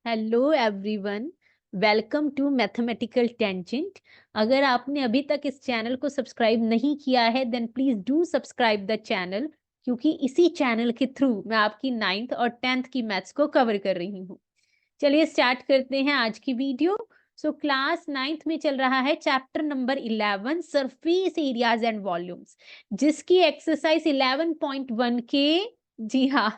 Hello everyone, welcome to mathematical tangent. अगर आपने अभी तक इस चैनल को सब्सक्राइब नहीं किया है then please do subscribe the channel, क्योंकि इसी चैनल के थ्रू मैं आपकी 9th और 10th की मैथ्स को कवर कर रही हूँ। चलिए स्टार्ट करते हैं आज की वीडियो। क्लास 9th में चल रहा है chapter number 11 surface areas and volumes, जिसकी एक्सरसाइज 11.1 के। जी हाँ,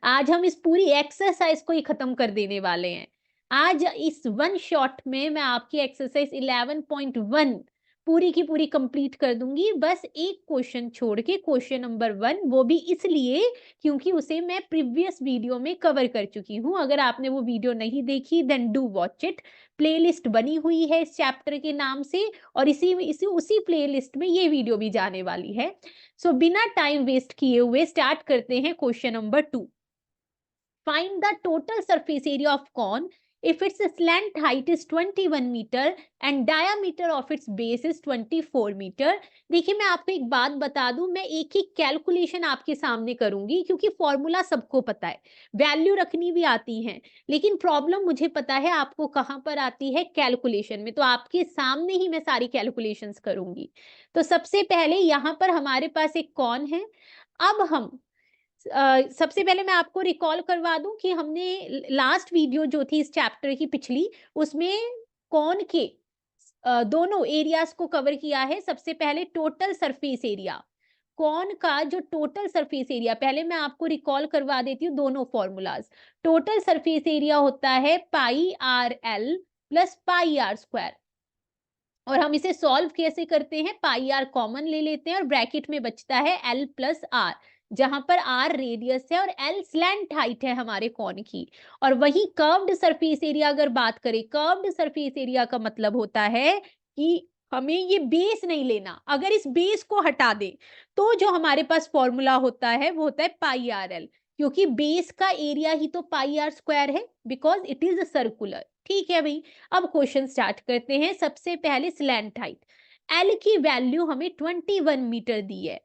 आज हम इस पूरी एक्सरसाइज को ही खत्म कर देने वाले हैं। आज इस वन शॉट में मैं आपकी एक्सरसाइज 11.1 पूरी की पूरी कंप्लीट कर दूंगी, बस एक क्वेश्चन छोड़ के, क्वेश्चन नंबर 1, वो भी इसलिए क्योंकि उसे मैं प्रीवियस वीडियो में कवर कर चुकी हूँ। अगर आपने वो वीडियो नहीं देखी then do watch it. Playlist बनी हुई है इस चैप्टर के नाम से, और इसी उसी प्लेलिस्ट में ये वीडियो भी जाने वाली है। बिना टाइम वेस्ट किए हुए स्टार्ट करते हैं question number 2। Find the total surface area of cone if its slant height is 21 meter and diameter of its base is 24 meter। देखिए, मैं आपको एक बात बता दूं, मैं एक ही कैलकुलेशन आपके सामने करूंगी क्योंकि फॉर्मूला सबको पता है, वैल्यू रखनी भी आती है, लेकिन प्रॉब्लम मुझे पता है आपको कहां पर आती है, कैलकुलेशन में। तो आपके सामने ही मैं सारी कैलकुलेशंस करूंगी। तो सबसे पहले यहां पर हमारे पास एक कॉन है। अब हम सबसे पहले मैं आपको रिकॉल करवा दूं कि हमने लास्ट वीडियो जो थी इस चैप्टर की पिछली, उसमें कौन के दोनों एरियाज को कवर किया है। सबसे पहले टोटल सरफेस एरिया, कौन का जो टोटल सरफेस एरिया, पहले मैं आपको रिकॉल करवा देती हूँ दोनों फॉर्मूलाज। टोटल सरफेस एरिया होता है pi r l plus pi r square, और हम इसे सॉल्व कैसे करते हैं, पाई आर कॉमन ले लेते हैं और ब्रैकेट में बचता है एल प्लस आर, जहां पर आर रेडियस है और एल स्लैंट हाइट है हमारे कॉन की। और वही कर्व्ड सरफेस एरिया अगर बात करें, कर्व्ड सरफेस एरिया का मतलब होता है कि हमें ये बेस नहीं लेना, अगर इस बेस को हटा दे तो जो हमारे पास फॉर्मूला होता है वो होता है पाई आर एल, क्योंकि बेस का एरिया ही तो पाई आर स्क्वायर है, बिकॉज इट इज सर्कुलर। ठीक है भाई, अब क्वेश्चन स्टार्ट करते हैं। सबसे पहले स्लैंट हाइट, एल की वैल्यू हमें 21 मीटर दी है।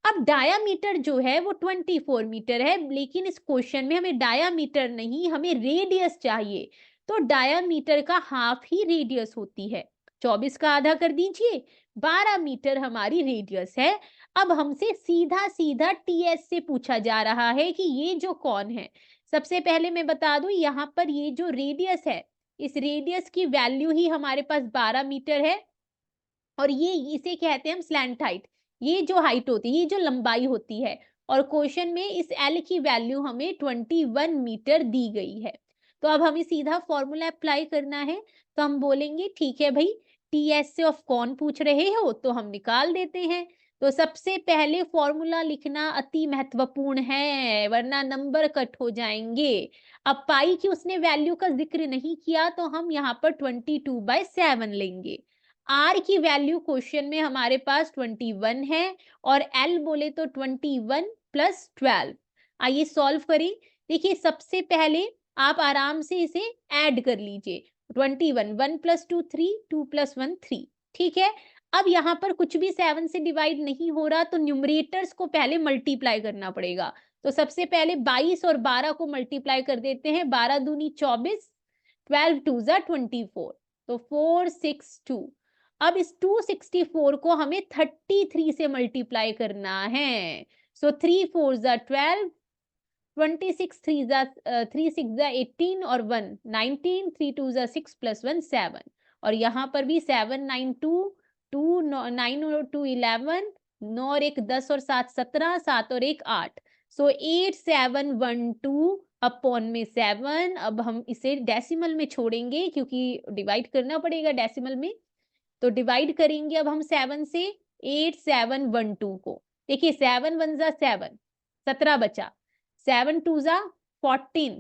अब डायामीटर जो है वो 24 मीटर है, लेकिन इस क्वेश्चन में हमें डायामीटर नहीं, हमें रेडियस चाहिए। तो डायामीटर का हाफ ही रेडियस होती है, 24 का आधा कर दीजिए, 12 मीटर हमारी रेडियस है। अब हमसे सीधा सीधा टीएस से पूछा जा रहा है कि ये जो कौन है, सबसे पहले मैं बता दूं, यहाँ पर ये जो रेडियस है, इस रेडियस की वैल्यू ही हमारे पास 12 मीटर है, और ये इसे कहते हैं हम स्लैंट हाइट। ये जो हाइट होती है, ये जो लंबाई होती है, और क्वेश्चन में इस एल की वैल्यू हमें 21 मीटर दी गई है। तो अब हमें सीधा फॉर्मूला अप्लाई करना है। तो हम बोलेंगे ठीक है भाई, टी एस से ऑफ कौन पूछ रहे हो तो हम निकाल देते हैं। तो सबसे पहले फॉर्मूला लिखना अति महत्वपूर्ण है, वरना नंबर कट हो जाएंगे। अब पाई की उसने वैल्यू का जिक्र नहीं किया, तो हम यहाँ पर 22/7 लेंगे। आर की वैल्यू क्वेश्चन में हमारे पास 21 है, और एल बोले तो 21 प्लस 12। आइए सॉल्व करें। देखिए, सबसे पहले आप आराम से इसे ऐड कर लीजिए। 21, 1 प्लस 2 3, 2 प्लस 1 3। ठीक है, अब यहाँ पर कुछ भी 7 से डिवाइड नहीं हो रहा, तो न्यूमरेटर्स को पहले मल्टीप्लाई करना पड़ेगा। तो सबसे पहले 22 और 12 को मल्टीप्लाई कर देते हैं, 12 दूनी 24, 12 2 जा 24, तो 462। अब इस 264 को हमें 33 से मल्टीप्लाई करना है। सो 3 4 जा 12, 26 3 जा 3 6 जा 18, और 1 19, 3 2 जा 6 प्लस 1 7। और यहाँ पर भी 7 9 2 2 9 और 2 11, 9 और 1 10 और 7 17, 7 और 1 8। सो 8 7 1 2 अपॉन में 7। अब हम इसे डेसिमल में छोड़ेंगे क्योंकि डिवाइड करना पड़ेगा डेसिमल में। तो डिवाइड करेंगे अब हम 7 से, 8 7 1 2 को। देखिए, 7 1 जा 7, 17 बचा, 7 2 जा 14,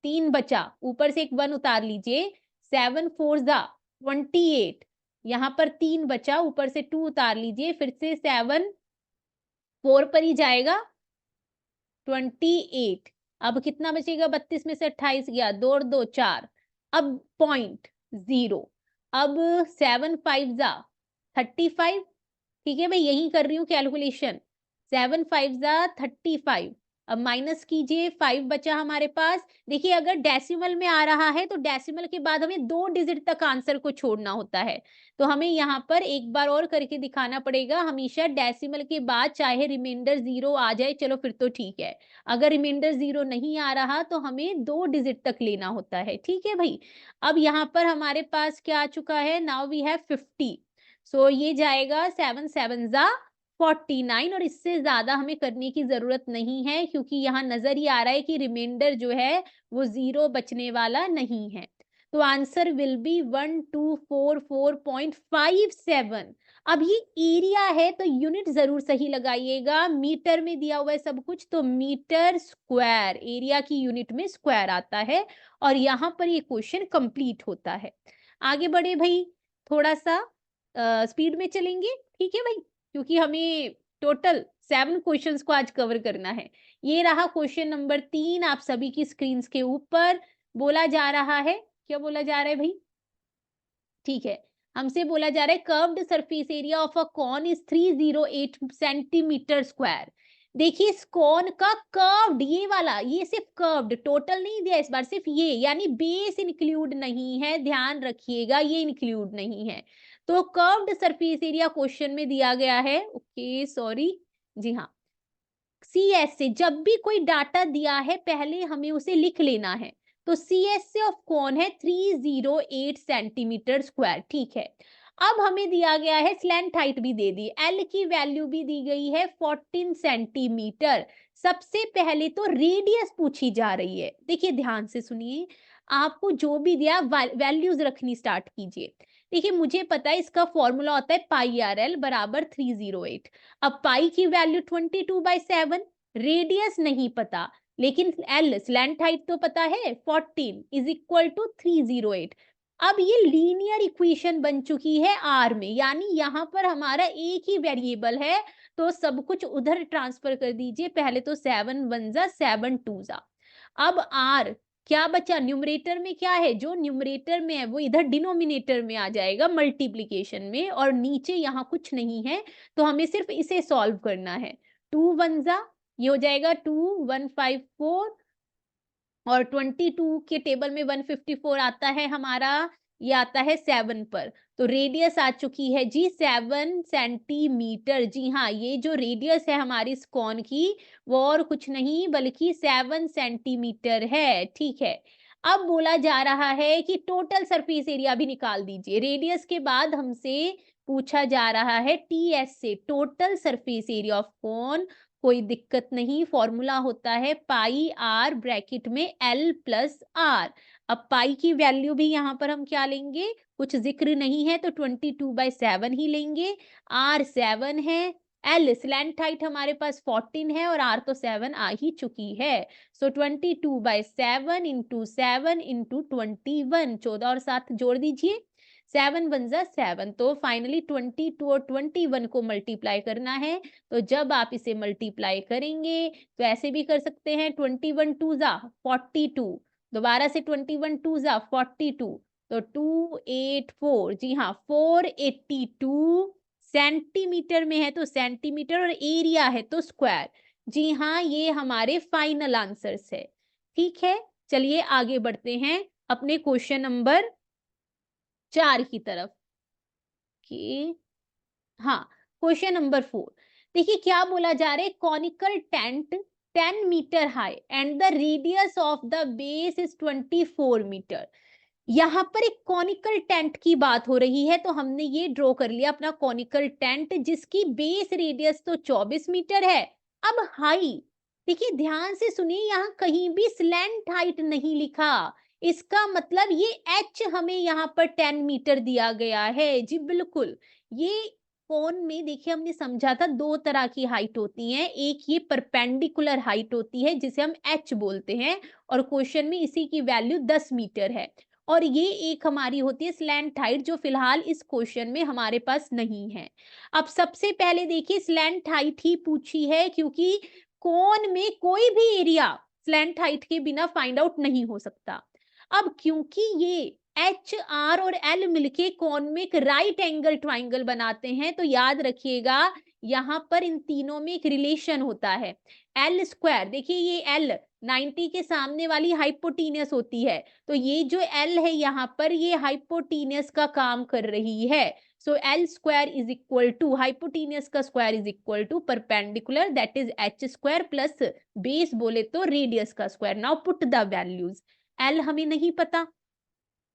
3 बचा, ऊपर से एक 1 उतार लीजिए, 7 4 जा 28, यहाँ पर 3 बचा, ऊपर से 2 उतार लीजिए, फिर से 7 4 पर ही जाएगा 28। अब कितना बचेगा, 32 में से 28 गया, 2 और 2 4, अब पॉइंट 0। अब 7 5 जा 35। ठीक है, मैं यही कर रही हूँ कैलकुलेशन, 7 5 जा 35, अब माइनस कीजिए, 5 बचा हमारे पास। देखिए अगर डेसिमल में आ रहा है तो डेसिमल के बाद हमें 2 डिजिट तक आंसर को छोड़ना होता है, तो हमें यहाँ पर एक बार और करके दिखाना पड़ेगा। हमेशा डेसिमल के बाद चाहे रिमाइंडर 0 आ जाए, चलो फिर तो ठीक है। अगर रिमाइंडर 0 नहीं आ रहा तो हमें 2 डिजिट तक लेना होता है, ठीक है भाई। अब यहाँ पर हमारे पास क्या आ चुका है, नाउ वी हैव 50, सो ये जाएगा 7 7 जा 49, और इससे ज्यादा हमें करने की जरूरत नहीं है, क्योंकि यहाँ नजर ही आ रहा है कि रिमाइंडर जो है वो 0 बचने वाला नहीं है। तो आंसर विल बी 1244.57। अब ये एरिया है तो यूनिट जरूर सही लगाइएगा, मीटर में दिया हुआ है सब कुछ, तो मीटर स्क्वायर, एरिया की यूनिट में स्क्वायर आता है, और यहाँ पर ये क्वेश्चन कंप्लीट होता है। आगे बढ़े भाई, थोड़ा सा स्पीड में चलेंगे, ठीक है भाई, क्योंकि हमें टोटल 7 क्वेश्चंस को आज कवर करना है। ये रहा क्वेश्चन नंबर 3 आप सभी की स्क्रीन के ऊपर। बोला जा रहा है, क्या बोला जा रहा है भाई, ठीक है, हमसे बोला जा रहा है curved surface area of a cone is 308 centimetre square. देखिए इस कॉन का कर्व्ड, ये वाला, ये सिर्फ कर्व्ड, टोटल नहीं दिया इस बार, सिर्फ ये, यानी बेस इंक्लूड नहीं है, ध्यान रखिएगा ये इंक्लूड नहीं है। तो कर्व्ड सरफेस एरिया क्वेश्चन में दिया गया है, ओके सॉरी, जी हाँ, CS से जब भी कोई डाटा दिया है पहले हमें उसे लिख लेना है। तो CS से ऑफ कौन है 308 सेंटीमीटर स्क्वायर, ठीक है। अब हमें दिया गया है स्लैंट हाइट भी दे दी, L की वैल्यू भी दी गई है 14 सेंटीमीटर। सबसे पहले तो रेडियस पूछी जा रही है, देखिए ध्यान से सुनिए, आपको जो भी दिया वैल्यूज रखनी स्टार्ट कीजिए। देखिए मुझे पता है इसका फॉर्मूला होता है पाई आर एल बराबर 308। अब पाई की वैल्यू 22/7, रेडियस नहीं पता, लेकिन एल स्लैंट हाइट तो पता है 14 इज इक्वल टू 308। अब ये लीनियर इक्वेशन बन चुकी है आर में, यानी यहाँ पर हमारा एक ही वेरिएबल है, तो सब कुछ उधर ट्रांसफर कर दीजिए। पहले तो 7 1 जा 7 2 जा, अब आर क्या बचा, न्यूमरेटर में क्या है, जो न्यूमरेटर में है वो इधर डिनोमिनेटर में आ जाएगा मल्टीप्लीकेशन में, और नीचे यहाँ कुछ नहीं है, तो हमें सिर्फ इसे सॉल्व करना है। 2 1 जा, ये हो जाएगा 2154, और 22 के टेबल में 154 आता है हमारा, ये आता है 7 पर, तो रेडियस आ चुकी है जी 7 सेंटीमीटर। जी हाँ, ये जो रेडियस है हमारी इस कॉन की वो और कुछ नहीं बल्कि 7 सेंटीमीटर है, ठीक है। अब बोला जा रहा है कि टोटल सरफेस एरिया भी निकाल दीजिए। रेडियस के बाद हमसे पूछा जा रहा है TS से total surface area of cone, कोई दिक्कत नहीं, फॉर्मूला होता है पाई आर ब्रैकेट में L प्लस आर। अब पाई की वैल्यू भी यहाँ पर हम क्या लेंगे, कुछ जिक्र नहीं है तो 22/7 ही लेंगे। R 7 है, L स्लैंट हाइट हमारे पास 14 है, और R तो 7 आ ही चुकी है। सो 22/7 इंटू 7 इंटू 21, 14 और 7 जोड़ दीजिए, 7 1 जा 7, तो फाइनली 22 और 21 को मल्टीप्लाई करना है। तो जब आप इसे मल्टीप्लाई करेंगे तो ऐसे भी कर सकते हैं, 21 2 जा 42, दोबारा से 21 2 जा 42, तो 284, जी हाँ 482 सेंटीमीटर में है तो सेंटीमीटर, और एरिया है तो स्क्वायर। जी हाँ, ये हमारे फाइनल आंसर्स है, ठीक है। चलिए आगे बढ़ते हैं अपने क्वेश्चन नंबर 4 की तरफ कि, हाँ, क्वेश्चन नंबर 4। देखिए क्या बोला जा रहा है, conical tent 10 metre high and the radius of the base is 24 metre. यहाँ पर एक कॉनिकल टेंट की बात हो रही है, तो हमने ये ड्रॉ कर लिया अपना कॉनिकल टेंट जिसकी बेस रेडियस तो 24 मीटर है। अब हाई, देखिए ध्यान से सुनिए, यहाँ कहीं भी स्लैंट हाइट नहीं लिखा, इसका मतलब ये एच हमें यहाँ पर 10 मीटर दिया गया है जी, बिल्कुल। ये कोन में देखिए हमने समझा था 2 तरह की हाइट होती है, एक ये परपेंडिकुलर हाइट होती है जिसे हम एच बोलते हैं, और क्वेश्चन में इसी की वैल्यू 10 मीटर है, और ये एक हमारी होती है स्लैंट हाइट जो फिलहाल इस क्वेश्चन में हमारे पास नहीं है। अब सबसे पहले देखिए स्लैंट हाइट ही पूछी है, क्योंकि कोन में कोई भी एरिया स्लैंट हाइट के बिना फाइंड आउट नहीं हो सकता। अब क्योंकि ये एच आर और एल मिलके कौन में एक राइट एंगल ट्राइंगल बनाते हैं। तो याद रखिएगा यहां पर इन तीनों में एक रिलेशन होता है। एल स्क्वायर, देखिए ये एल 90 के सामने वाली हाइपोटीनियस होती है, तो ये जो एल है यहाँ पर ये हाइपोटीनियस का काम कर रही है। So L square is equal to, hypotenuse का square is equal to perpendicular, that is h square plus base बोले तो रेडियस का square. Now put the values. L हमें नहीं पता,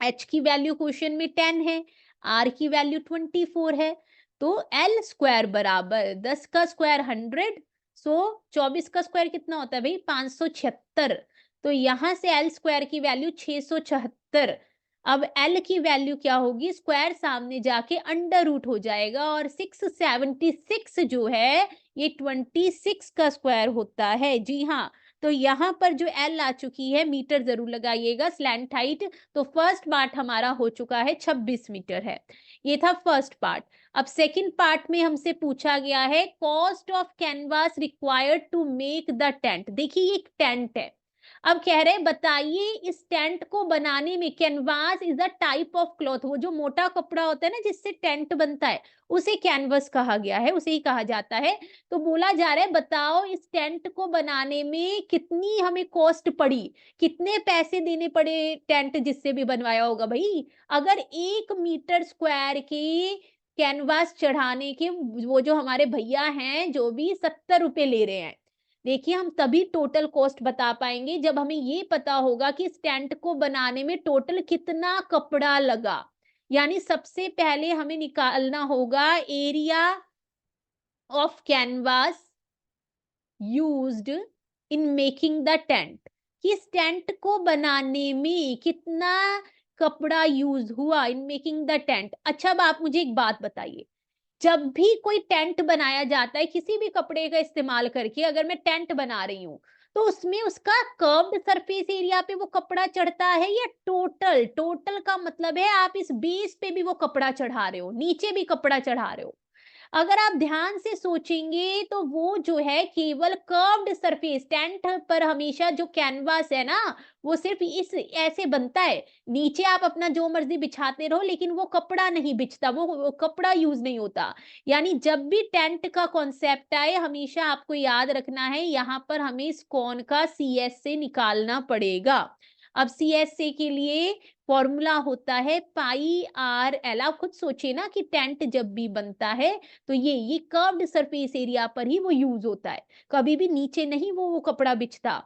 एच की वैल्यू क्वेश्चन में 10 है, आर की वैल्यू 24 है, तो एल स्क्वायर बराबर 10 का स्क्वायर 100, सो 24 का स्क्वायर कितना होता है भाई 576। तो यहां से एल स्क्वायर की वैल्यू 676। अब एल की वैल्यू क्या होगी, स्क्वायर सामने जाके अंडर रूट हो जाएगा, और 676 जो है ये 26 का स्क्वायर होता है। जी हाँ, तो यहाँ पर जो एल आ चुकी है, मीटर जरूर लगाइएगा, स्लैंट हाइट, तो फर्स्ट पार्ट हमारा हो चुका है 26 मीटर है। ये था फर्स्ट पार्ट। अब सेकंड पार्ट में हमसे पूछा गया है cost of canvas required to make the tent. देखिए ये एक टेंट है, अब कह रहे बताइए इस टेंट को बनाने में, canvas is a type of cloth, वो जो मोटा कपड़ा होता है ना जिससे टेंट बनता है उसे कैनवस कहा गया है, उसे ही कहा जाता है। तो बोला जा रहा है बताओ इस टेंट को बनाने में कितनी हमें कॉस्ट पड़ी, कितने पैसे देने पड़े टेंट जिससे भी बनवाया होगा भाई। अगर 1 मीटर स्क्वायर की कैनवास चढ़ाने के वो जो हमारे भैया हैं जो भी 70 रुपए ले रहे हैं, देखिए हम तभी टोटल कॉस्ट बता पाएंगे जब हमें ये पता होगा कि इस टेंट को बनाने में टोटल कितना कपड़ा लगा। यानी सबसे पहले हमें निकालना होगा area of canvas used in making the tent, कि इस टेंट को बनाने में कितना कपड़ा यूज हुआ इन मेकिंग द टेंट। अच्छा अब आप मुझे एक बात बताइए, जब भी कोई टेंट बनाया जाता है किसी भी कपड़े का इस्तेमाल करके, अगर मैं टेंट बना रही हूं तो उसमें उसका कर्व्ड सरफेस एरिया पे वो कपड़ा चढ़ता है या टोटल, टोटल का मतलब है आप इस बेस पे भी वो कपड़ा चढ़ा रहे हो, नीचे भी कपड़ा चढ़ा रहे हो। अगर आप ध्यान से सोचेंगे तो वो जो है केवल कर्व्ड सरफेस, टेंट पर हमेशा जो कैनवास है ना वो सिर्फ इस ऐसे बनता है, नीचे आप अपना जो मर्जी बिछाते रहो लेकिन वो कपड़ा नहीं बिछता, वो कपड़ा यूज नहीं होता। यानी जब भी टेंट का कॉन्सेप्ट आए हमेशा आपको याद रखना है यहाँ पर हमें इस कॉन का सी एस से निकालना पड़ेगा। अब सी एस से के लिए फॉर्मूला होता है पाई आर एल। आप खुद सोचिए ना कि टेंट जब भी बनता है तो ये कर्व्ड सरफेस एरिया पर ही वो यूज होता है, कभी भी नीचे नहीं वो कपड़ा बिछता।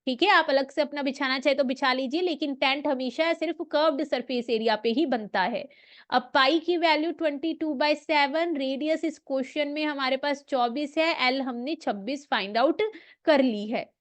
ठीक है, आप अलग से अपना बिछाना चाहे तो बिछा लीजिए, लेकिन टेंट हमेशा सिर्फ कर्व्ड सरफेस एरिया पे ही बनता है। अब पाई की वैल्यू 22/7, रेडियस इस क्वेश्चन में हमारे पास 24 है, एल हमने 26 फाइंड आउट कर ली है।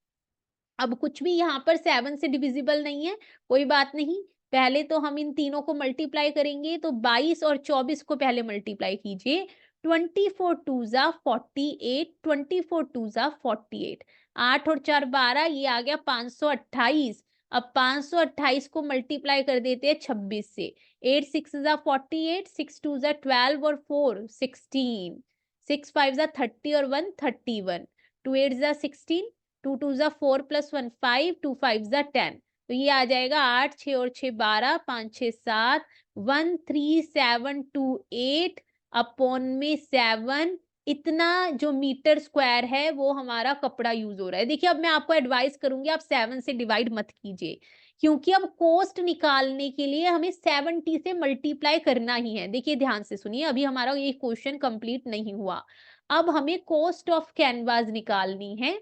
अब कुछ भी यहाँ पर 7 से डिविजिबल नहीं है, कोई बात नहीं, पहले तो हम इन तीनों को मल्टीप्लाई करेंगे, तो 22 और 24 को पहले मल्टीप्लाई कीजिए। 24 2 जा 48, 24 2 जा 48, 8 और 4 12, ये आ गया 528। अब 528 को मल्टीप्लाई कर देते हैं 26 से, 8 6 जा 48, 6 2 जा 12 और 4 16, 6 5 जा 30 और 1 31, 2 8 जा 16, 2 2 जा 4 + 1 5, 2 5 जा 10, तो ये आ जाएगा 8 6 और 6 12, 5 6 7, 13728 अपॉन में 7, इतना जो मीटर स्क्वायर है वो हमारा कपड़ा यूज हो रहा है। देखिए अब मैं आपको एडवाइस करूंगी आप 7 से डिवाइड मत कीजिए, क्योंकि अब कॉस्ट निकालने के लिए हमें 70 से मल्टीप्लाई करना ही है। देखिए ध्यान से सुनिए, अभी हमारा ये क्वेश्चन कंप्लीट नहीं हुआ, अब हमें कॉस्ट ऑफ कैनवास निकालनी है।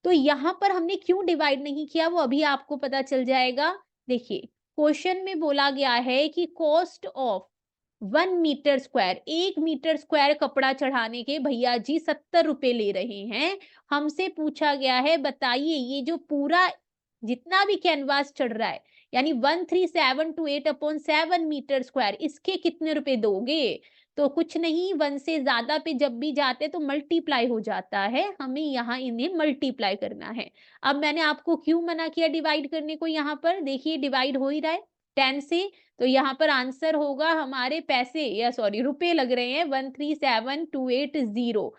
तो यहां पर हमने क्यों डिवाइड नहीं किया वो अभी आपको पता चल जाएगा। देखिए क्वेश्चन में बोला गया है कि cost of 1 metre square, 1 metre square कपड़ा चढ़ाने के भैया जी 70 रुपए ले रहे हैं। हमसे पूछा गया है बताइए ये जो पूरा जितना भी कैनवास चढ़ रहा है, यानी 13728 अपॉन 7 मीटर स्क्वायर, इसके कितने रुपए दोगे। तो कुछ नहीं, 1 से ज्यादा पे जब भी जाते तो मल्टीप्लाई हो जाता है, हमें यहाँ इन्हें मल्टीप्लाई करना है। अब मैंने आपको क्यों मना किया डिवाइड करने को, यहाँ पर देखिए डिवाइड हो ही रहा है 10 से, तो यहाँ पर आंसर होगा हमारे पैसे या सॉरी रुपए लग रहे हैं 13728,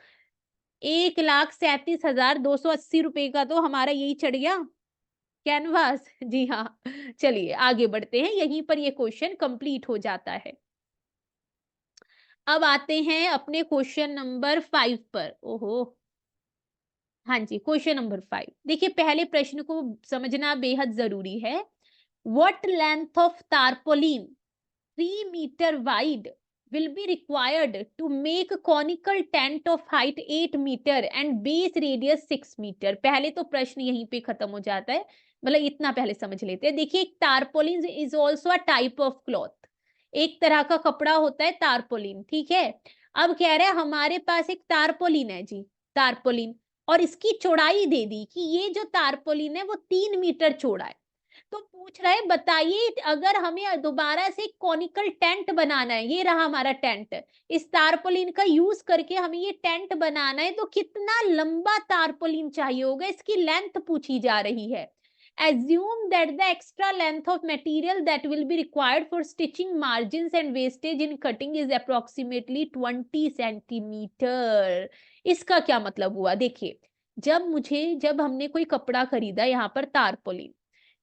1,37,280 रुपए का तो हमारा यही चढ़ गया। कैनवास। जी हाँ, चलिए आगे बढ़ते हैं, यहीं पर ये क्वेश्चन कंप्लीट हो जाता है। अब आते हैं अपने क्वेश्चन नंबर 5 पर। ओहो, हाँ जी, क्वेश्चन नंबर 5 देखिए, पहले प्रश्न को समझना बेहद जरूरी है। What length of tarpaulin 3 meter wide will be required to make conical tent of height 8 meter and base radius 6 meter। पहले तो प्रश्न यहीं पे खत्म हो जाता है, मतलब इतना पहले समझ लेते हैं। देखिए, tarpaulin is also a type of cloth, एक तरह का कपड़ा होता है तारपोलिन, ठीक है। अब कह रहे हैं हमारे पास एक तारपोलिन है जी, तारपोलिन, और इसकी चौड़ाई दे दी कि ये जो तारपोलिन है वो 3 मीटर चौड़ा है। तो पूछ रहा है बताइए, अगर हमें दोबारा से कॉनिकल टेंट बनाना है, ये रहा हमारा टेंट, इस तारपोलिन का यूज करके हमें ये टेंट बनाना है, तो कितना लंबा तारपोलिन चाहिए होगा, इसकी लेंथ पूछी जा रही है। Assume that the extra length of material that will be required for stitching margins and wastage in cutting is approximately 20 centimetre. इसका क्या मतलब हुआ, देखिए, जब हमने कोई कपड़ा खरीदा, यहाँ पर तारपोलिन,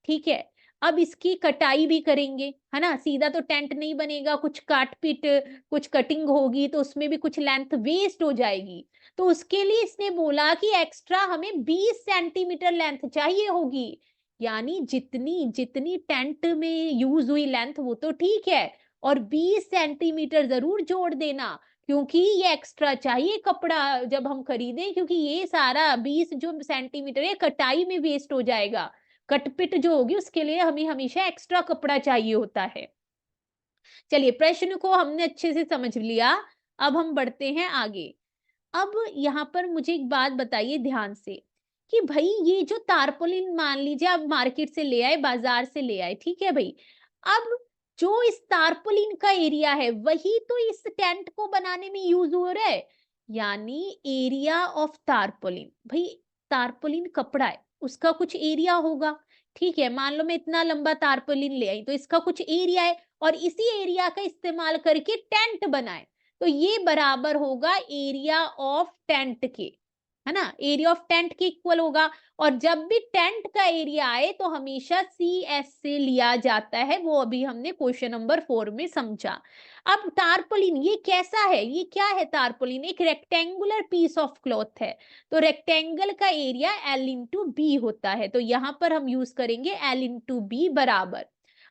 ठीक है, अब इसकी कटाई भी करेंगे, है ना, सीधा तो टेंट नहीं बनेगा, कुछ काट पीट, कुछ कटिंग होगी, तो उसमें भी कुछ लेंथ वेस्ट हो जाएगी। तो उसके लिए इसने बोला कि एक्स्ट्रा हमें 20 सेंटीमीटर लेंथ चाहिए होगी। यानी जितनी जितनी टेंट में यूज हुई लेंथ वो तो ठीक है, और 20 सेंटीमीटर जरूर जोड़ देना, क्योंकि ये एक्स्ट्रा चाहिए कपड़ा जब हम खरीदें, क्योंकि ये सारा 20 जो सेंटीमीटर है कटाई में वेस्ट हो जाएगा, कटपिट जो होगी उसके लिए हमें हमेशा एक्स्ट्रा कपड़ा चाहिए होता है। चलिए, प्रश्न को हमने अच्छे से समझ लिया, अब हम बढ़ते हैं आगे। अब यहाँ पर मुझे एक बात बताइए ध्यान से, कि भाई ये जो तारपोलिन मान लीजिए आप मार्केट से ले आए, बाजार से ले आए, ठीक है भाई, अब जो इस तारपोलिन का एरिया है वही तो इस टेंट को बनाने में यूज हो रहा है। यानी एरिया ऑफ तारपोलिन, भाई तारपोलिन कपड़ा है, उसका कुछ एरिया होगा, ठीक है। मान लो मैं इतना लंबा तारपोलिन ले आई, तो इसका कुछ एरिया है, और इसी एरिया का इस्तेमाल करके टेंट बनाए, तो ये बराबर होगा एरिया ऑफ टेंट के, है ना, एरिया ऑफ टेंट के इक्वल होगा। और जब भी टेंट का एरिया आए तो हमेशा सी एस से लिया जाता है, वो अभी हमने क्वेश्चन नंबर 4 में समझा। अब तारपोलिन ये कैसा है, ये क्या है, तारपोलिन एक रेक्टेंगुलर पीस ऑफ क्लॉथ है, तो रेक्टेंगल का एरिया एल इंटू बी होता है, तो यहां पर हम यूज करेंगे एल इंटू बी बराबर।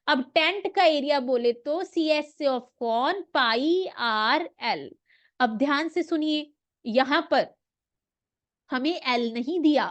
अब टेंट का एरिया बोले तो सी एस से ऑफ कौन, पाई आर एल। अब ध्यान से सुनिए, यहां पर हमें एल नहीं दिया,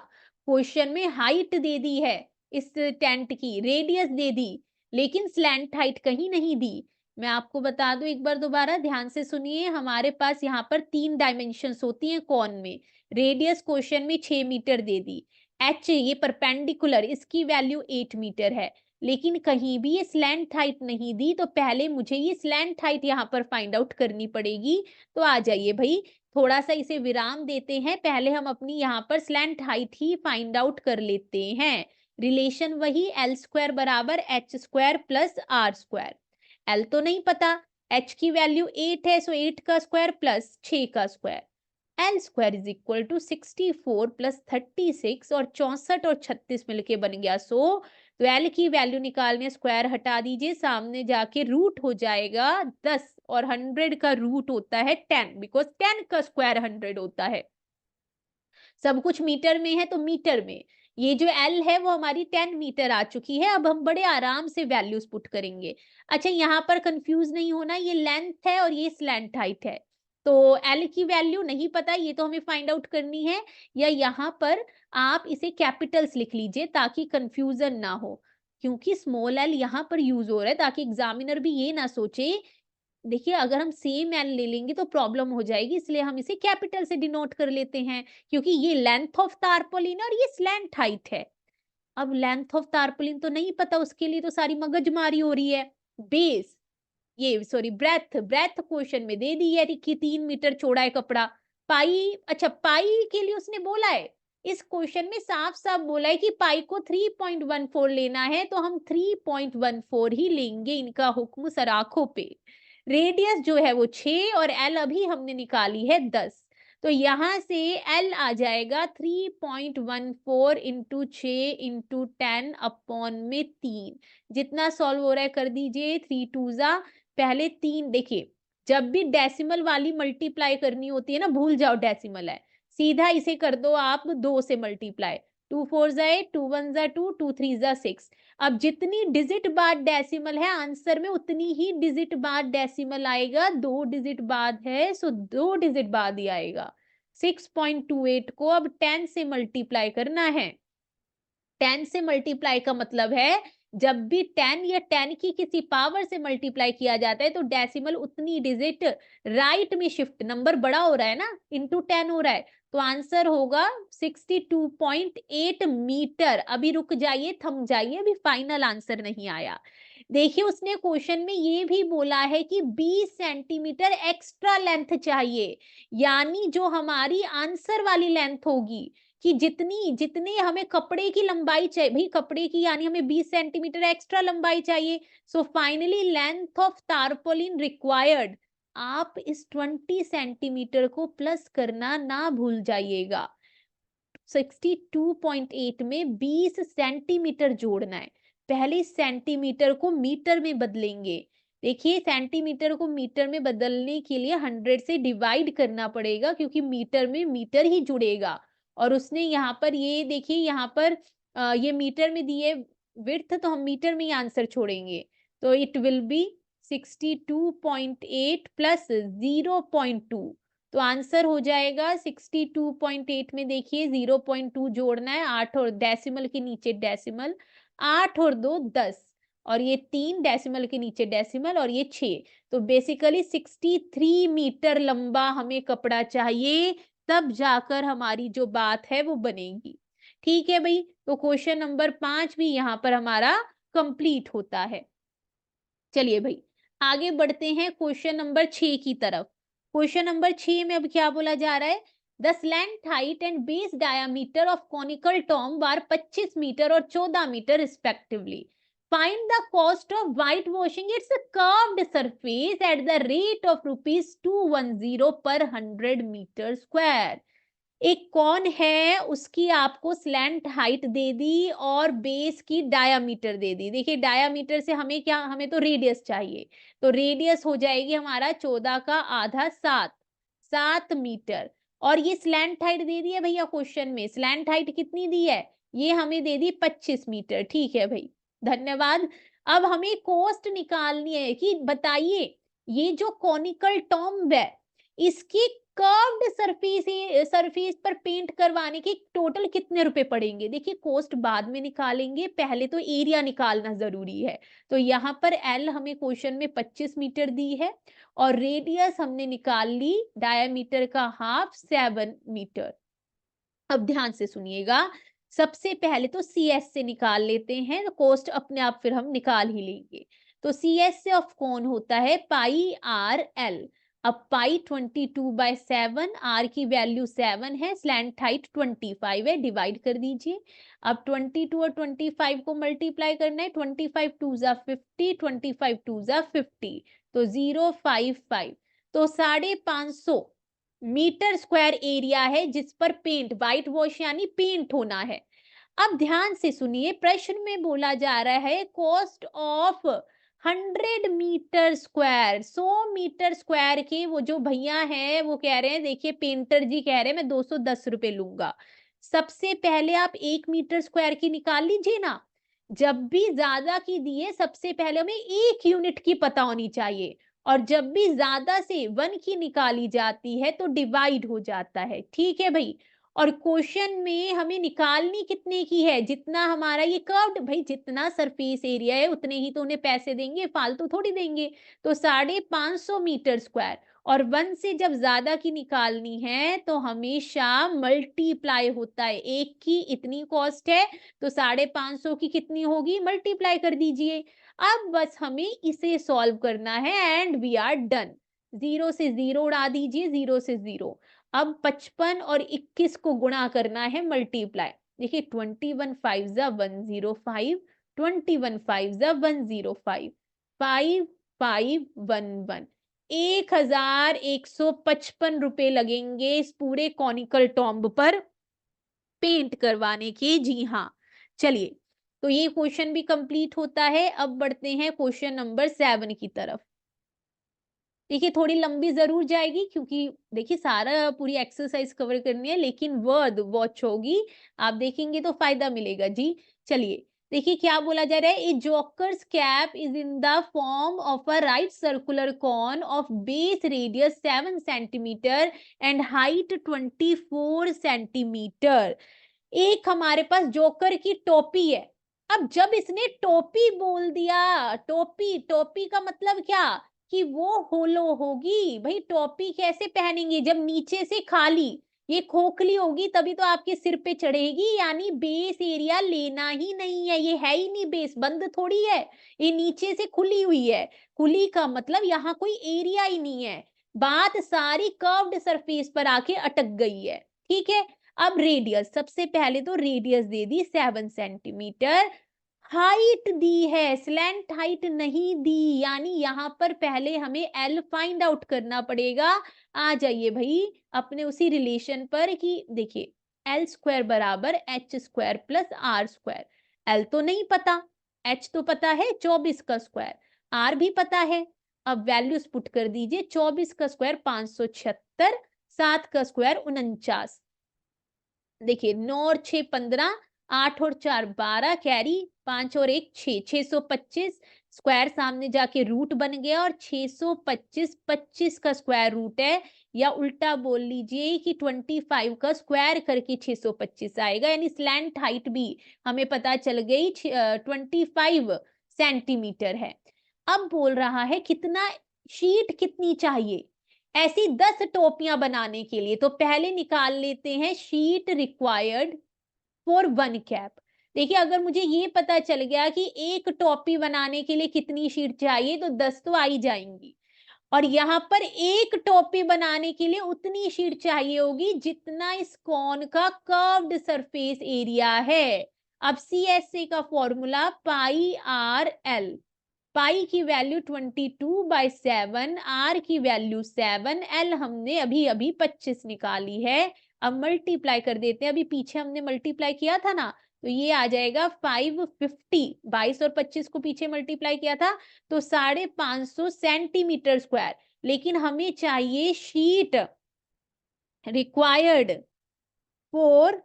क्वेश्चन में हाइट दे दी है, इस टेंट की रेडियस दे दी, लेकिन स्लैंट हाइट कहीं नहीं दी। मैं आपको बता दूं एक बार दोबारा ध्यान से सुनिए, हमारे पास यहाँ पर 3 डायमेंशंस होती हैं कॉन में। रेडियस क्वेश्चन में 6 मीटर दे दी, एच ये परपेंडिकुलर, इसकी वैल्यू 8 मीटर है, लेकिन कहीं भी ये स्लैंट हाइट नहीं दी, तो पहले मुझे ये स्लैंट हाइट यहाँ पर फाइंड आउट करनी पड़ेगी। तो आ जाइए भाई, थोड़ा सा इसे विराम देते हैं, पहले हम अपनी यहाँ पर स्लैंट हाइट ही फाइंड आउट कर लेते हैं। रिलेशन वही एल स्क्वायर बराबर H square plus R square. L तो नहीं पता, एच की वैल्यू 8 है, सो 8 का स्क्वायर प्लस 6 का square, L square is equal to 64 plus 36, और 64 और 36 मिलके बन गया 100। तो एल की वैल्यू निकालने, स्क्वायर हटा दीजिए, सामने जाके रूट हो जाएगा 10, और 100 का रूट होता है 10, बिकॉज 10 का स्क्वायर 100 होता है। सब कुछ मीटर में है तो मीटर में ये जो एल है वो हमारी 10 मीटर आ चुकी है। अब हम बड़े आराम से वैल्यूज पुट करेंगे। अच्छा, यहाँ पर कंफ्यूज नहीं होना, ये लेंथ है और ये स्लैंट हाइट है, तो एल की वैल्यू नहीं पता, ये तो हमें फाइंड आउट करनी है। या यहाँ पर आप इसे कैपिटल्स लिख लीजिए ताकि कंफ्यूजन ना हो, क्योंकि स्मॉल एल यहाँ पर यूज हो रहा है, ताकि एग्जामिनर भी ये ना सोचे। देखिए, अगर हम सेम एल ले लेंगे तो प्रॉब्लम हो जाएगी, इसलिए हम इसे कैपिटल से डिनोट कर लेते हैं, क्योंकि ये लेंथ ऑफ तारपोलिन और ये स्लैंट हाइट है। अब लेंथ ऑफ तारपोलिन तो नहीं पता, उसके लिए तो सारी मगजमारी हो रही है। बेस, ये सॉरी ब्रेथ, ब्रेथ क्वेश्चन में दे दी है कि 3 मीटर चौड़ा है कपड़ा। पाई, अच्छा पाई के लिए उसने बोला है, इस क्वेश्चन में साफ साफ बोला है कि पाई को 3.14 लेना है, तो हम 3.14 ही लेंगे, इनका हुक्म सराखों पे। रेडियस जो है वो 6, और एल अभी हमने निकाली है 10, तो यहाँ से L आ जाएगा 3.14 इंटू 6 इंटू 10 अपॉन में 3। जितना सॉल्व हो रहा है कर दीजिए। 3 2 जा पहले 3। देखिए जब भी डेसिमल वाली मल्टीप्लाई करनी होती है ना, भूल जाओ डेसिमल है, सीधा इसे कर दो आप 2 से मल्टीप्लाई। 2 4 जा 8, 2 1 जा 2, 2 3 जा 6। अब जितनी डिजिट बाद डेसिमल है आंसर में उतनी ही डिजिट बाद डेसिमल आएगा। 2 डिजिट बाद है सो 2 डिजिट बाद ही आएगा। 6.28 को अब 10 से मल्टीप्लाई करना है। 10 से मल्टीप्लाई का मतलब है जब भी 10 या 10 की किसी पावर से मल्टीप्लाई किया जाता है तो डेसिमल उतनी डिजिट राइट में शिफ्ट, नंबर बड़ा हो रहा है ना, इंटू 10 हो रहा है, तो आंसर होगा 62.8 मीटर। अभी रुक जाइए, थम जाइए, अभी फाइनल आंसर नहीं आया। देखिए उसने क्वेश्चन में ये भी बोला है कि 20 सेंटीमीटर एक्स्ट्रा लेंथ चाहिए, यानी जो हमारी आंसर वाली लेंथ होगी कि जितनी हमें कपड़े की लंबाई चाहिए, भाई कपड़े की यानी हमें 20 सेंटीमीटर एक्स्ट्रा लंबाई चाहिए। So finally length of tarpaulin required, आप इस 20 सेंटीमीटर को प्लस करना ना भूल जाइएगा। 62.8 में 20 सेंटीमीटर जोड़ना है। पहले सेंटीमीटर को मीटर में बदलेंगे। देखिए सेंटीमीटर को मीटर में बदलने के लिए 100 से डिवाइड करना पड़ेगा क्योंकि मीटर में मीटर ही जुड़ेगा। और उसने यहाँ पर ये देखिए यहाँ पर ये मीटर में दिए विड्थ, तो हम मीटर में ही आंसर छोड़ेंगे। तो इट विल बी 62.8 प्लस 0.2, तो आंसर हो जाएगा 62.8 में देखिए 0.2 जोड़ना है, 8 और डेसिमल के नीचे डेसिमल, 8 और 2 10, और ये 3 डेसिमल के नीचे डेसिमल, और ये 6। तो बेसिकली 63 मीटर लंबा हमें कपड़ा चाहिए, तब जाकर हमारी जो बात है वो बनेगी। ठीक है भाई, तो क्वेश्चन नंबर 5 भी यहाँ पर हमारा कंप्लीट होता है। चलिए भाई आगे बढ़ते हैं क्वेश्चन नंबर 6 की तरफ। क्वेश्चन नंबर 6 में अब क्या बोला जा रहा है, the slant height and base diameter of conical tomb were 25 metre और 14 metre respectively. Find the cost of white washing its curved surface at the rate of ₹210 per 100 metre square. एक कौन है उसकी आपको स्लैंट हाइट दे दी और base की diameter दे दी। देखिए diameter से हमें क्या, हमें तो रेडियस चाहिए, तो रेडियस हो जाएगी हमारा 14 का आधा 7 मीटर। और ये स्लैंट हाइट दे दी है भैया क्वेश्चन में, स्लैंट हाइट कितनी दी है, ये हमें दे दी 25 मीटर। ठीक है भाई, धन्यवाद। अब हमें कॉस्ट निकालनी है कि बताइए ये जो कॉनिकल टॉम्ब है इसकी कर्व्ड सरफेस पर पेंट करवाने के टोटल कितने रुपए पड़ेंगे। देखिए कॉस्ट बाद में निकालेंगे, पहले तो एरिया निकालना जरूरी है। तो यहाँ पर एल हमें क्वेश्चन में 25 मीटर दी है और रेडियस हमने निकाल ली डायमीटर का हाफ 7 मीटर। अब ध्यान से सुनिएगा, सबसे पहले तो सी एस से निकाल लेते हैं, तो कॉस्ट अपने आप फिर हम निकाल ही लेंगे। तो सी एस से ऑफ कौन होता है पाई आर एल। अब पाई 22/7, आर की वैल्यू 7 है, स्लैंट हाइट 25 है, डिवाइड कर दीजिए। अब 22 और 25 को मल्टीप्लाई करना है, 25 2 जा 50, 25 2 जा 50, तो 055, तो 550 मीटर स्क्वायर एरिया है जिस पर पेंट, व्हाइट वॉश यानी पेंट होना है। अब ध्यान से सुनिए, प्रश्न में बोला जा रहा है cost of 100 metre square, 100 metre square के वो जो भैया हैं वो कह रहे हैं, देखिए पेंटर जी कह रहे हैं मैं 210 रुपए लूंगा। सबसे पहले आप 1 मीटर स्क्वायर की निकाल लीजिए ना, जब भी ज्यादा की दिए सबसे पहले हमें 1 यूनिट की पता होनी चाहिए, और जब भी ज्यादा से 1 की निकाली जाती है तो डिवाइड हो जाता है। ठीक है भाई, और क्वेश्चन में हमें निकालनी कितने की है, जितना हमारा ये कर्व्ड, भाई जितना सरफेस एरिया है उतने ही तो उन्हें पैसे देंगे, फालतू थोड़ी देंगे। तो 550 मीटर स्क्वायर, और 1 से जब ज्यादा की निकालनी है तो हमेशा मल्टीप्लाई होता है, एक की इतनी कॉस्ट है तो 550 की कितनी होगी, मल्टीप्लाई कर दीजिए। अब बस हमें इसे सॉल्व करना है एंड वी आर डन। 0 से 0 उड़ा दीजिए, 0 से 0। अब 55 और 21 को गुणा करना है, मल्टीप्लाई। देखिए 21 5 जा 105, 21 5 जा 105, 5 5 1 1, ₹1155 लगेंगे इस पूरे कॉनिकल टॉम्ब पर पेंट करवाने के। जी हाँ, चलिए, तो ये क्वेश्चन भी कंप्लीट होता है। अब बढ़ते हैं क्वेश्चन नंबर 7 की तरफ। देखिए थोड़ी लंबी ज़रूर जाएगी क्योंकि देखिए सारा पूरी एक्सरसाइज कवर करनी है, लेकिन वर्थ वॉच होगी। आप देखेंगे तो फ़ायदा मिलेगा। जी, चलिए, देखिए क्या बोला जा रहा है, a joker's cap is in the form of a right circular cone of base radius 7 centimetre and height 24 centimetre. एक हमारे पास जोकर की टोपी है। अब जब इसने टोपी बोल दिया, टोपी, टोपी का मतलब क्या? कि वो होलो होगी। भई टोपी कैसे पहनेंगे जब नीचे से खाली, ये खोखली होगी तभी तो आपके सिर पे चढ़ेगी, यानी बेस एरिया लेना ही नहीं है, ये है ही नहीं बेस, बंद थोड़ी है, ये नीचे से खुली हुई है। खुली का मतलब यहाँ कोई एरिया ही नहीं है। बात सारी कर्व्ड सरफेस पर आके अटक गई है, ठीक है? अब रेडियस, सबसे पहले तो रेडियस दे दी 7 सेंटीमीटर, हाइट दी है, स्लैंट हाइट नहीं दी, यानी यहाँ पर पहले हमें एल फाइंड आउट करना पड़ेगा। आ जाइए भाई अपने उसी रिलेशन पर कि देखिए एल स्क्वायर बराबर H square plus R square. L तो नहीं पता, एच तो पता है 24 का स्क्वायर, आर भी पता है। अब वैल्यूज पुट कर दीजिए, 24 का स्क्वायर 576, 7 का स्क्वायर 49। देखिए 9 और 6 15, 8 और 4 12, कैरी 5 और 1 6, 625 स्क्वायर सामने जाके रूट बन गया और 625 25 का स्क्वायर रूट है, या उल्टा बोल लीजिए कि 25 का स्क्वायर करके 625 आएगा, यानी स्लैंट हाइट भी हमें पता चल गई 25 सेंटीमीटर है। अब बोल रहा है कितना, शीट कितनी चाहिए ऐसी 10 टोपियां बनाने के लिए, तो पहले निकाल लेते हैं शीट रिक्वायर्ड फॉर 1 कैप। देखिए अगर मुझे ये पता चल गया कि एक टोपी बनाने के लिए कितनी शीट चाहिए तो 10 तो आ ही जाएंगी, और यहाँ पर एक टोपी बनाने के लिए उतनी शीट चाहिए होगी जितना इस कॉन का कर्व्ड सरफेस एरिया है। अब CSA का फॉर्मूला पाई आर एल, पाई की वैल्यू 22/7, आर की वैल्यू 7, एल हमने अभी अभी 25 निकाली है। अब मल्टीप्लाई कर देते हैं, अभी पीछे हमने मल्टीप्लाई किया था ना, तो ये आ जाएगा 550, 22 और 25 को पीछे मल्टीप्लाई किया था तो 550 सेंटीमीटर स्क्वायर। लेकिन हमें चाहिए शीट रिक्वायर्ड फॉर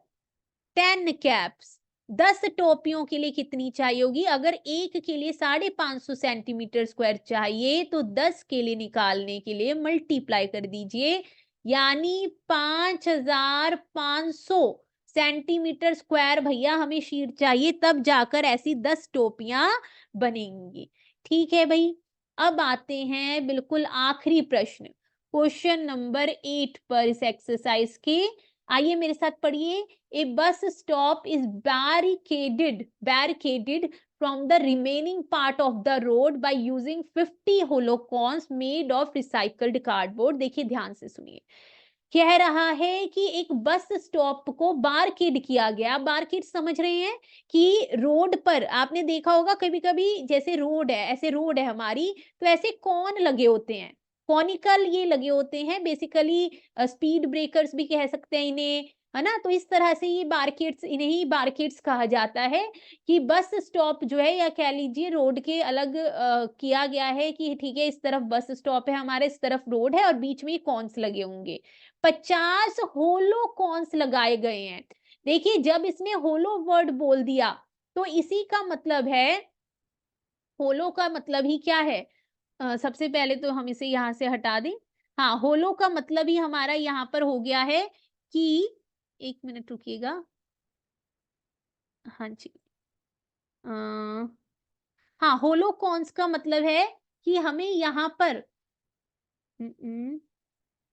10 कैप्स, 10 टोपियों के लिए कितनी चाहिए होगी? अगर एक के लिए 550 सेंटीमीटर स्क्वायर चाहिए तो 10 के लिए निकालने के लिए मल्टीप्लाई कर दीजिए, यानी 5500 सेंटीमीटर स्क्वायर भैया हमें शीट चाहिए, तब जाकर ऐसी 10 टोपियां बनेंगी। ठीक है भाई, अब आते हैं बिल्कुल आखिरी प्रश्न, क्वेश्चन नंबर 8 पर इस एक्सरसाइज के। आइए मेरे साथ पढ़िए। A bus stop is barricaded from the remaining part of the road by using 50 hollow cones made of recycled cardboard। देखिए ध्यान से सुनिए, कह रहा है कि एक बस स्टॉप को बारकेड किया गया। बारकेड समझ रहे हैं कि रोड पर आपने देखा होगा कभी कभी, जैसे रोड है, ऐसे रोड है हमारी, तो ऐसे कौन लगे होते हैं, कॉनिकल ये लगे होते हैं बेसिकली, स्पीड ब्रेकर्स भी कह सकते हैं इन्हें, है ना? तो इस तरह से ये बारकेड्स, इन्हें ही बारकेड्स कहा जाता है कि बस स्टॉप जो है, या कह लीजिए रोड के अलग किया गया है कि ठीक है इस तरफ बस स्टॉप है हमारे, इस तरफ रोड है और बीच में कॉन्स लगे होंगे। 50 होलो कॉन्स लगाए गए हैं। देखिए जब इसने होलो वर्ड बोल दिया तो इसी का मतलब है, होलो का मतलब ही क्या है? सबसे पहले तो हम इसे यहाँ से हटा दें। हाँ, होलो का मतलब ही हमारा यहाँ पर हो गया है कि, 1 मिनट रुकिएगा। हाँ जी। अ, हाँ, होलो कॉन्स का मतलब है कि हमें यहाँ पर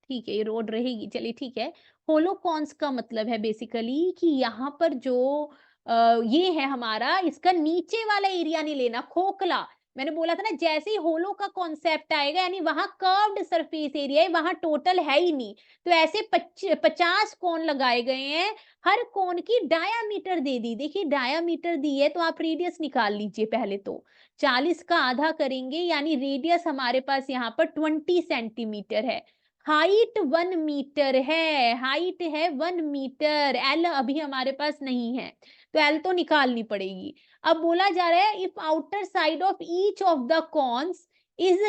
ठीक है, ये रोड रहेगी, चलिए ठीक है। होलोकॉन्स का मतलब है बेसिकली कि यहाँ पर जो ये है हमारा, इसका नीचे वाला एरिया नहीं लेना, खोखला, मैंने बोला था ना, जैसे ही होलो का कॉन्सेप्ट आएगा यानी वहां कर्व्ड सरफेस एरिया है, वहां टोटल है ही नहीं, तो ऐसे 50 कोण लगाए गए हैं, हर कोण की डायामीटर दे दी। देखिए डायामीटर दी है तो आप रेडियस निकाल लीजिए। पहले तो 40 का आधा करेंगे यानी रेडियस हमारे पास यहाँ पर 20 सेंटीमीटर है। हाइट 1 मीटर है, हाइट है 1 मीटर, एल अभी हमारे पास नहीं है तो एल तो निकालनी पड़ेगी। अब बोला जा रहा है if outer side of each of the cons is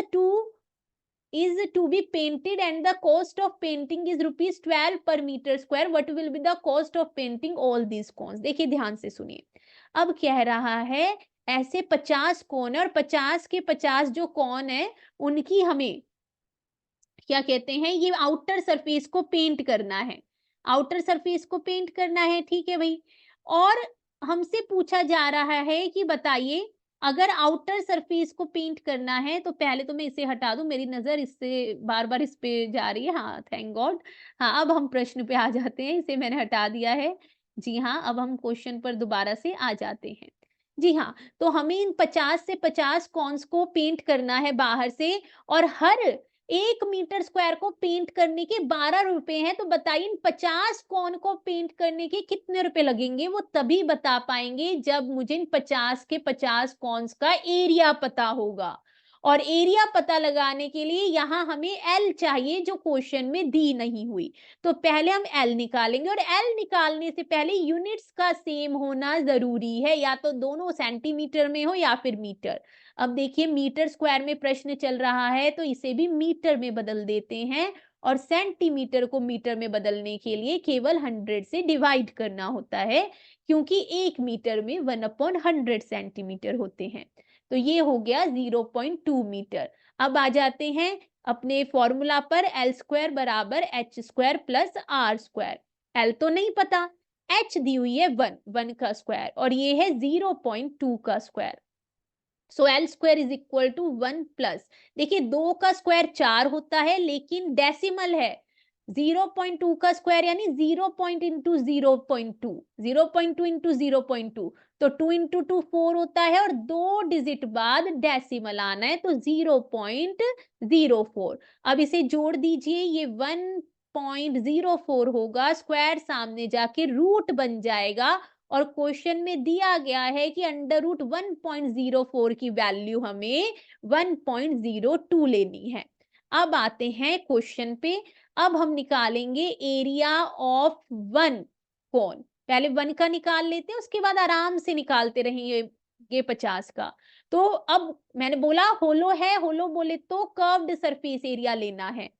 to be painted and the cost of painting is rupees 12 per meter square, what will be the cost of painting all these cones? देखिए ध्यान से सुनिए। अब कह रहा है ऐसे 50 कोन और 50 के 50 जो कोन है उनकी हमें क्या कहते हैं, ये आउटर सरफेस को पेंट करना है, आउटर सरफेस को पेंट करना है, ठीक है भाई। और हमसे पूछा जा रहा है कि बताइए अगर आउटर सरफेस को पेंट करना है तो पहले तो मैं इसे हटा दूं, मेरी नजर इससे बार बार इस पे जा रही है। हाँ थैंक गॉड। हाँ अब हम प्रश्न पे आ जाते हैं, इसे मैंने हटा दिया है। जी हाँ अब हम क्वेश्चन पर दोबारा से आ जाते हैं। जी हाँ, तो हमें इन 50 से 50 कॉन्स को पेंट करना है बाहर से, और हर 1 मीटर स्क्वायर को पेंट करने के 12 रुपए हैं। तो बताइए इन 50 कोन को पेंट करने के कितने रुपए लगेंगे? वो तभी बता पाएंगे जब मुझे इन 50 के 50 कॉन्स का एरिया पता होगा। और एरिया पता लगाने के लिए यहाँ हमें एल चाहिए जो क्वेश्चन में दी नहीं हुई। तो पहले हम एल निकालेंगे, और एल निकालने से पहले यूनिट्स का सेम होना जरूरी है, या तो दोनों सेंटीमीटर में हो या फिर मीटर। अब देखिए मीटर स्क्वायर में प्रश्न चल रहा है तो इसे भी मीटर में बदल देते हैं, और सेंटीमीटर को मीटर में बदलने के लिए केवल 100 से डिवाइड करना होता है, क्योंकि 1 मीटर में 1/100 सेंटीमीटर होते हैं। तो ये हो गया 0.2 मीटर। अब आ जाते हैं अपने फॉर्मूला पर, एल स्क्वायर बराबर H square plus R square. L तो नहीं पता, एच दी हुई है 1 का स्क्वायर, और ये है 0.2 का square. So L square is equal to 1 plus, देखिए 2 का स्क्वायर 4 होता है लेकिन डेसिमल है, 0.2 का स्क्वायर यानी 0 पॉइंट इंटू 0.2, 0.2 इंटू 0.2, तो 2 इंटू 2 4 होता है, और 2 डिजिट बाद डेसिमल आना है तो 0.04। अब इसे जोड़ दीजिए, ये 1.04 होगा, स्क्वायर सामने जाके रूट बन जाएगा, और क्वेश्चन में दिया गया है कि अंडर रूट 1.04 की वैल्यू हमें 1.02 लेनी है। अब आते हैं क्वेश्चन पे। अब हम निकालेंगे एरिया ऑफ 1 कोन। पहले 1 का निकाल लेते हैं, उसके बाद आराम से निकालते रहेंगे 50 का। तो अब मैंने बोला होलो है, होलो बोले तो कर्व्ड सरफेस एरिया लेना है।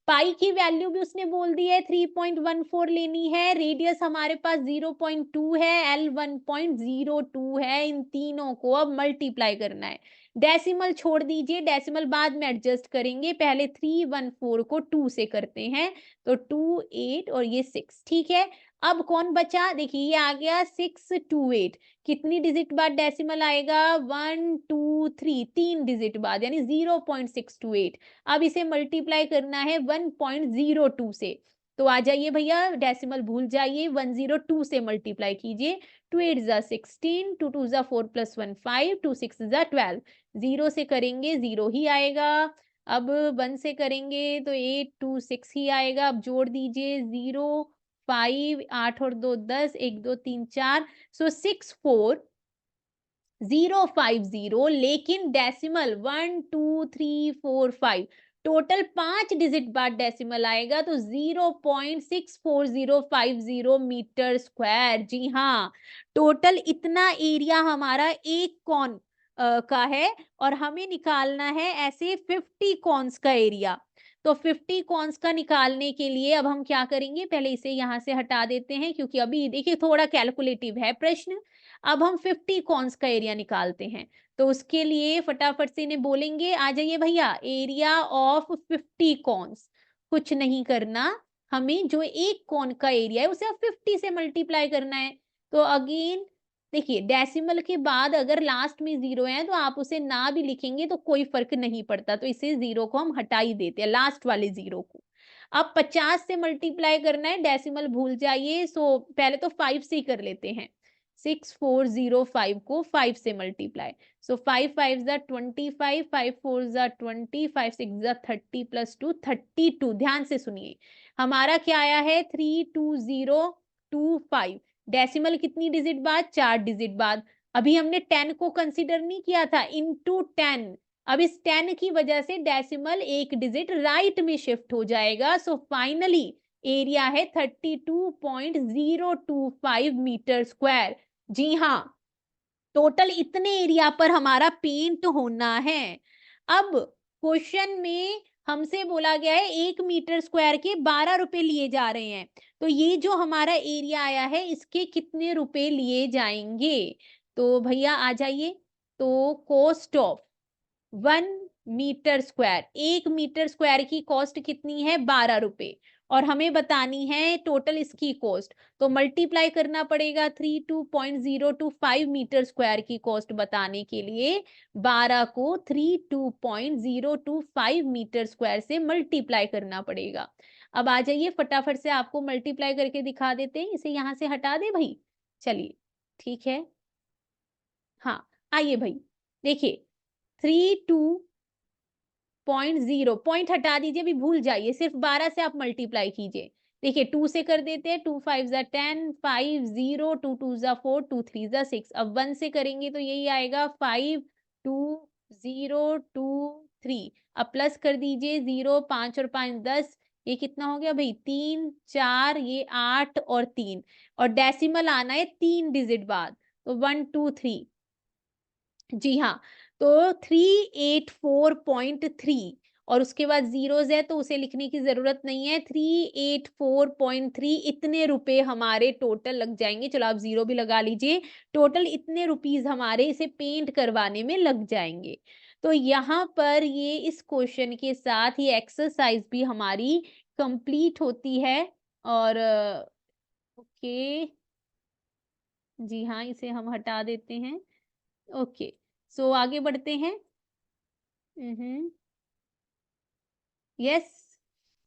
पाई की वैल्यू भी उसने बोल दी है 3.14 लेनी है, रेडियस हमारे पास 0.2 है, एल 1.02 है। इन तीनों को अब मल्टीप्लाई करना है। डेसिमल छोड़ दीजिए, डेसिमल बाद में एडजस्ट करेंगे, पहले 314 को 2 से करते हैं तो 2 8 और ये 6, ठीक है। अब कौन बचा, देखिए ये आ गया 628, कितनी डिजिट बाद डेसिमल आएगा, 1 2 3, 3 डिजिट बाद यानी 0.628। अब इसे मल्टीप्लाई करना है 1.02 से, तो आ जाइए भैया डेसिमल भूल जाइए, 102 से मल्टीप्लाई कीजिए। 2 8 जा 16, 2 2 जा 4 + 1 5, 2 6 जा 12, 0 से करेंगे 0 ही आएगा। अब 1 से करेंगे तो 8 2 6 ही आएगा। अब जोड़ दीजिए 0 5 8 और 2 10, 1 2 3 4, सो 64,050, लेकिन डेसिमल 1 2 3 4 5, टोटल 5 डिजिट बाद डेसिमल आएगा तो 0.64050 मीटर स्क्वायर। जी हाँ, टोटल इतना एरिया हमारा एक कॉन का है, और हमें निकालना है ऐसे 50 कॉन्स का एरिया। तो 50 कॉन्स का निकालने के लिए अब हम क्या करेंगे, पहले इसे यहाँ से हटा देते हैं क्योंकि अभी देखिए थोड़ा कैलकुलेटिव है प्रश्न। अब हम 50 कॉन्स का एरिया निकालते हैं, तो उसके लिए फटाफट से इन्हें बोलेंगे, आ जाइए भैया एरिया ऑफ 50 कॉन्स। कुछ नहीं करना, हमें जो एक कॉन का एरिया है उसे अब 50 से मल्टीप्लाई करना है। तो अगेन देखिए डेसिमल के बाद अगर लास्ट में 0 है तो आप उसे ना भी लिखेंगे तो कोई फर्क नहीं पड़ता, तो इसे 0 को हम हटा ही देते हैं, लास्ट वाले 0 को। अब 50 से मल्टीप्लाई करना है, डेसिमल भूल जाइए, सो पहले तो 5 से ही कर लेते हैं। 6405 को 5 से मल्टीप्लाई, सो 5 5 जा 25, 5 4 जा 20, 5 6 जा 30 प्लस 2 32। ध्यान से सुनिए, हमारा क्या आया है 32025। डेसिमल कितनी डिजिट बाद, 4 डिजिट बाद। अभी हमने 10 को कंसीडर नहीं किया था, इनटू 10। अब इस 10 की वजह से डेसिमल एक डिजिट राइट में शिफ्ट हो जाएगा, सो फाइनली एरिया है 32.025 मीटर स्क्वायर। जी हाँ, टोटल इतने एरिया पर हमारा पेंट होना है। अब क्वेश्चन में हमसे बोला गया है 1 मीटर स्क्वायर के 12 रुपए लिए जा रहे हैं, तो ये जो हमारा एरिया आया है इसके कितने रुपए लिए जाएंगे? तो भैया आ जाइए, तो cost of 1 metre square, 1 metre square की कॉस्ट कितनी है 12 रुपए, और हमें बतानी है टोटल इसकी कॉस्ट, तो मल्टीप्लाई करना पड़ेगा 32.025 मीटर स्क्वायर की कॉस्ट बताने के लिए 12 को 32.025 मीटर स्क्वायर से मल्टीप्लाई करना पड़ेगा। अब आ जाइए फटाफट से आपको मल्टीप्लाई करके दिखा देते हैं, इसे यहां से हटा दे भाई, चलिए ठीक है। हाँ आइए भाई, देखिए 32.0 पॉइंट हटा दीजिए, अभी भूल जाइए, सिर्फ 12 से आप मल्टीप्लाई कीजिए। देखिए 2 से कर देते हैं, 2 5 जा 10, 5 0, 2 2 जा 4, 2 3 जा 6। अब 1 से करेंगे तो यही आएगा 5 2 0 2 3। अब प्लस कर दीजिए 0, 5 और 5 10, ये कितना हो गया भाई 3 4, ये 8 और 3, और डेसिमल आना है 3 डिजिट बाद, तो 1 2 3। जी हाँ, तो 384.3, और उसके बाद जीरोस है तो उसे लिखने की जरूरत नहीं है, 384.3 इतने रुपए हमारे टोटल लग जाएंगे। चलो आप जीरो भी लगा लीजिए, टोटल इतने रुपीज हमारे इसे पेंट करवाने में लग जाएंगे। तो यहाँ पर ये इस क्वेश्चन के साथ ये एक्सरसाइज भी हमारी कंप्लीट होती है। और ओके, जी हाँ, इसे हम हटा देते हैं। ओके, सो आगे बढ़ते हैं। Hmm, yes,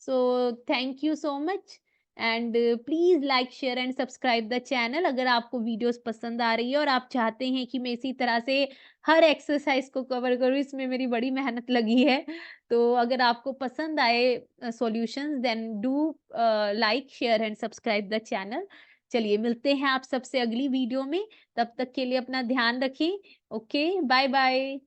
so thank you so much, and please like share and subscribe the channel अगर आपको वीडियोस पसंद आ रही है और आप चाहते हैं कि मैं इसी तरह से हर एक्सरसाइज को कवर करूँ, इसमें मेरी बड़ी मेहनत लगी है। तो अगर आपको पसंद आए solutions, then do like share and subscribe the channel. चलिए मिलते हैं आप सबसे अगली वीडियो में, तब तक के लिए अपना ध्यान रखें। Okay, bye bye.